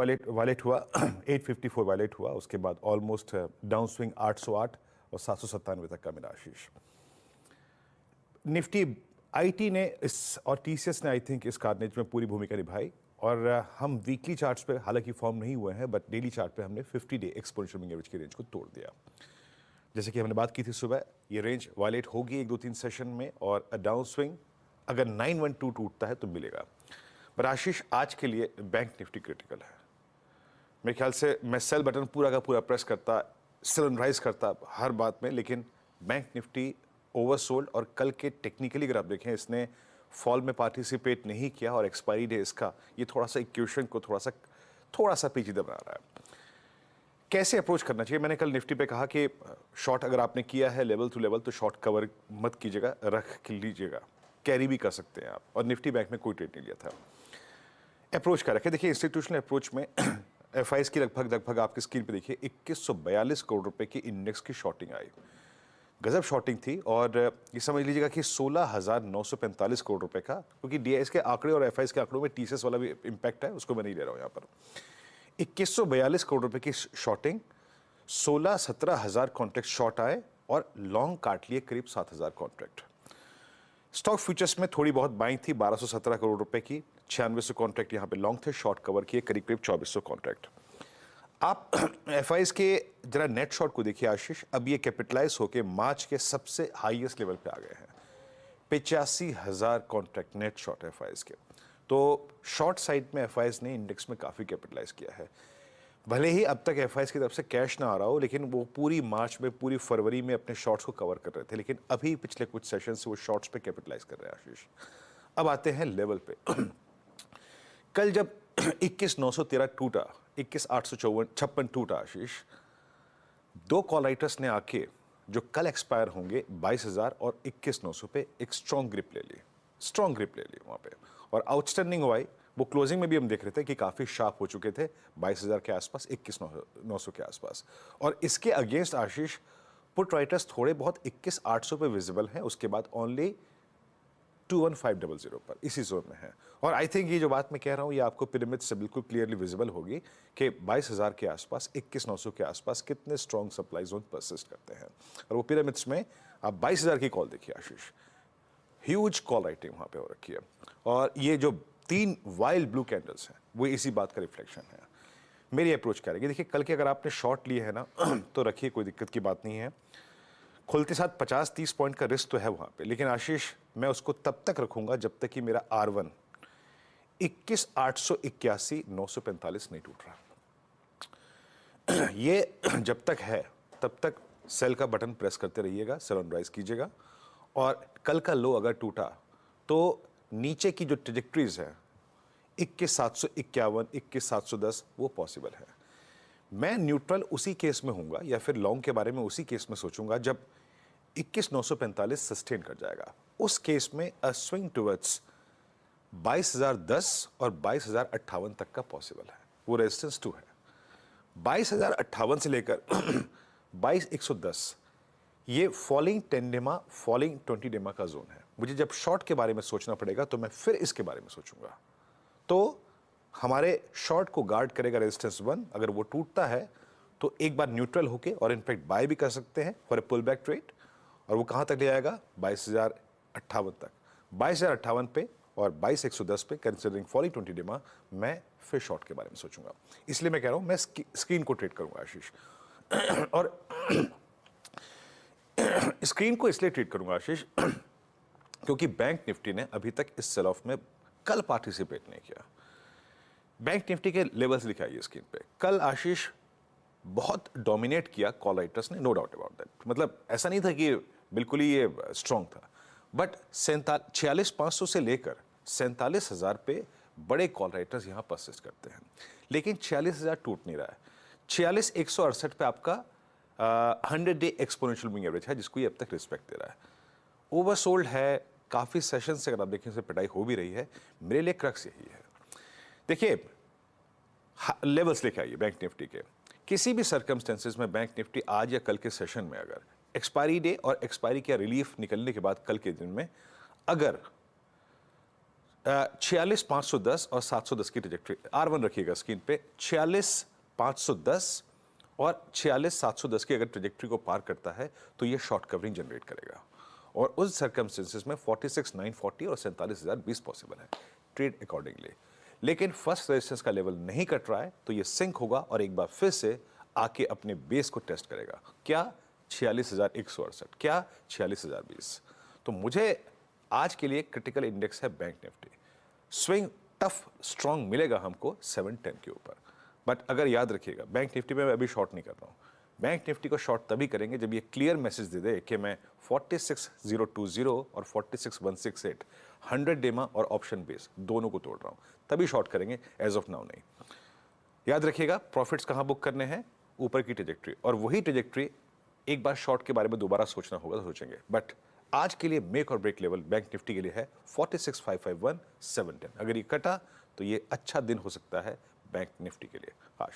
Violet हुआ 854 violet हुआ, उसके बाद ऑलमोस्ट डाउन स्विंग 808 और 797 तक का मिला आशीष। निफ्टी आईटी ने इस और टीसीएस ने आई थिंक इस कार्नेज में पूरी भूमिका निभाई और हम वीकली चार्ट्स पे हालांकि फॉर्म नहीं हुए हैं बट डेली चार्ट पे हमने 50 डे एक्सपोनेंशियल मूविंग एवरेज की रेंज को तोड़ दिया। जैसे कि हमने बात की थी सुबह, ये रेंज वायलेट होगी 1-2-3 सेशन में और डाउन स्विंग अगर 912 टूटता है तो मिलेगा। पर आशीष आज के लिए बैंक निफ्टी क्रिटिकल है। मेरे ख्याल से मैं सेल बटन पूरा का पूरा प्रेस करता, सनराइज करता हर बात में, लेकिन बैंक निफ्टी ओवरसोल्ड और कल के टेक्निकली अगर आप देखें इसने फॉल में पार्टिसिपेट नहीं किया और एक्सपायरी डे इसका ये थोड़ा सा इक्वेशन को थोड़ा सा पेचीदा बना रहा है। कैसे अप्रोच करना चाहिए? मैंने कल निफ्टी पे कहा कि शॉर्ट अगर आपने किया है लेवल टू लेवल तो शॉर्ट कवर मत कीजिएगा, रख लीजिएगा, कैरी भी कर सकते हैं आप। और निफ्टी बैंक में कोई ट्रेड नहीं लिया था। अप्रोच कर रखे, देखिए इंस्टीट्यूशनल अप्रोच में एफआईएस की लगभग आपकी स्क्रीन पे देखिए 2142 करोड़ रुपए की इंडेक्स की शॉर्टिंग आई, गजब शॉर्टिंग थी। और ये समझ लीजिएगा कि 16,945 करोड़ रुपए का, क्योंकि डीआईएस के आंकड़े और एफआईएस के आंकड़ों में टीसीएस वाला भी इंपैक्ट है, उसको मैं नहीं ले रहा हूं यहाँ पर। 2142 करोड़ रुपए की शॉर्टिंग, 16-17 हजार कॉन्ट्रैक्ट शॉर्ट आए और लॉन्ग काट लिए करीब 7,000 कॉन्ट्रैक्ट। स्टॉक फ्यूचर्स में थोड़ी बहुत बाइंग थी 1217 करोड़ रुपए की, 9600 कॉन्ट्रैक्ट यहाँ पे लॉन्ग थे, शॉर्ट कवर किए करीब 2400 कॉन्ट्रैक्ट। आप एफआईएस के जरा नेट शॉर्ट को देखिए आशीष, अब ये कैपिटलाइज होके मार्च के सबसे हाईएस्ट लेवल पे आ गए हैं, 85,000 कॉन्ट्रैक्ट नेट शॉर्ट एफआईएस के। तो शॉर्ट साइड में एफआईएस ने इंडेक्स में काफी कैपिटलाइज किया है। भले ही अब तक एफआईएस की तरफ से कैश ना आ रहा हो, लेकिन वो पूरी मार्च में पूरी फरवरी में अपने शॉर्ट्स को कवर कर रहे थे, लेकिन अभी पिछले कुछ सेशन से वो शॉर्ट्स पे कैपिटलाइज कर रहे हैं आशीष। अब आते हैं लेवल पे। कल जब 21,913 टूटा, 21,856 टूटा आशीष, दो कॉल राइटर्स ने आके जो कल एक्सपायर होंगे 22,000 और 21,900 पे एक स्ट्रॉन्ग ग्रिप ले ली वहां पे। और आउटस्टैंडिंग वाई वो क्लोजिंग में भी हम देख रहे थे कि काफी शार्प हो चुके थे 22,000 के आसपास, 21,900 के आसपास। और इसके अगेंस्ट आशीष पुट राइटर्स थोड़े बहुत 21,800 पे विजिबल हैं, उसके बाद ओनली 21,500 पर इसी जोन में है। और आई थिंक ये जो बात मैं कह रहा हूं ये आपको पिरामिड से बिल्कुल क्लियरली विजिबल होगी कि 22,000 के आसपास, 21,900 के आसपास कितने स्ट्रॉन्ग सप्लाई जोन परसिस्ट करते हैं। और वो पिरामिड्स में आप 22,000 की कॉल देखिए आशीष, ह्यूज कॉल राइटिंग वहां पे हो रखी है। और ये जो 3 वाइल्ड ब्लू कैंडल्स हैं वो इसी बात का रिफ्लेक्शन है। मेरी अप्रोच क्या रहेगी? देखिए कल के अगर आपने शॉर्ट लिए है ना तो रखिए, कोई दिक्कत की बात नहीं है। खुलते साथ 50-30 पॉइंट का रिस्क तो है वहां पे, लेकिन आशीष मैं उसको तब तक रखूंगा जब तक कि मेरा R1 21,881 945 नहीं टूट रहा। ये जब तक है तब तक सेल का बटन प्रेस करते रहिएगा, सेल ऑन राइज कीजिएगा। और कल का लो अगर टूटा तो नीचे की जो ट्रेजेक्टरीज है 21,751 21,710 वो पॉसिबल है। मैं न्यूट्रल उसी केस में होऊंगा या फिर लॉन्ग के बारे में उसी केस में सोचूंगा जब 21,945 सस्टेन कर जाएगा। उस केस में अ स्विंग टुवर्ड्स 22,010 और 22,058 तक का पॉसिबल है, वो रेजिस्टेंस 2 है। 22,058 से लेकर 22,110 ये फॉलिंग 10 डेमा, फॉलिंग 20 डेमा का जोन है। मुझे जब शॉर्ट के बारे में सोचना पड़ेगा तो मैं फिर इसके बारे में सोचूंगा। तो हमारे शॉर्ट को गार्ड करेगा रेजिस्टेंस 1, अगर वो टूटता है तो एक बार न्यूट्रल होके और इनफैक्ट बाय भी कर सकते हैं for a pull back trade. और वो कहां तक ले आएगा? 22,058 तक। 22,058 पे और 22,110 पे कंसिडरिंग फॉलिंग 20 डेमा मैं फिर शॉर्ट के बारे में सोचूंगा। इसलिए मैं कह रहा हूं मैं स्क्रीन को ट्रेड करूंगा आशीष। और स्क्रीन को इसलिए ट्रेड करूंगा आशीष क्योंकि बैंक निफ्टी ने अभी तक इस सेल ऑफ में कल पार्टिसिपेट नहीं किया। बैंक निफ्टी के लेवल्स दिखाइए स्क्रीन पे। कल आशीष बहुत डोमिनेट किया कॉल राइटर्स ने, नो डाउट अबाउट दैट। मतलब ऐसा नहीं था कि बिल्कुल ही ये स्ट्रॉन्ग था, बट 46,500 से लेकर 47,000 पे बड़े कॉल राइटर्स यहां परसिस्ट करते हैं, लेकिन 46,000 टूट नहीं रहा है। 46,168 पे आपका 100 डे एक्सपोनेंशियल मूविंग एवरेज है जिसको ये अब तक रिस्पेक्ट दे रहा है। ओवरसोल्ड है, काफी सेशन से अगर आप देखें से पिटाई हो भी रही है। मेरे लिए क्रक्स यही है, देखिए लेवल्स लेके आइए बैंक निफ्टी के। किसी भी सर्कमस्टेंसेस में बैंक निफ्टी आज या कल के सेशन में अगर एक्सपायरी डे और एक्सपायरी का रिलीफ निकलने के बाद कल के दिन में अगर 46,510 और 710 की ट्रेजेक्ट्री, R1 रखिएगा स्क्रीन पे, 46,510 और 46,710 की अगर ट्रेजेक्ट्री को पार करता है तो ये शॉर्ट कवरिंग जनरेट करेगा और उस सर्कमस्टेंसेस में 46,940 और 47,020 पॉसिबल है ट्रेड अकॉर्डिंगली। लेकिन फर्स्ट रेजिस्टेंस का लेवल नहीं कट रहा है तो ये सिंक होगा और एक बार फिर से आके अपने बेस को टेस्ट करेगा। क्या? 46,168। क्या? 46,020। तो मुझे आज के लिए क्रिटिकल इंडेक्स है bank Nifty. Swing tough strong मिलेगा हमको 710 के ऊपर, बट अगर याद रखिएगा बैंक निफ्टी में मैं अभी शॉर्ट नहीं कर रहा हूँ। बैंक निफ्टी को शॉर्ट तभी करेंगे जब ये क्लियर मैसेज दे दे कि मैं 46,020 और 46,168 100 डेमा और ऑप्शन बेस दोनों को तोड़ रहा हूँ, तभी शॉर्ट करेंगे, एज ऑफ नाउ नहीं। याद रखिएगा प्रॉफिट्स कहाँ बुक करने हैं? ऊपर की ट्रेजेक्ट्री, और वही ट्रेजेक्ट्री एक बार शॉर्ट के बारे में दोबारा सोचना होगा तो सोचेंगे, बट आज के लिए मेक और ब्रेक लेवल बैंक निफ्टी के लिए है 46,551 710। अगर ये कटा तो ये अच्छा दिन हो सकता है बैंक निफ्टी के लिए। आश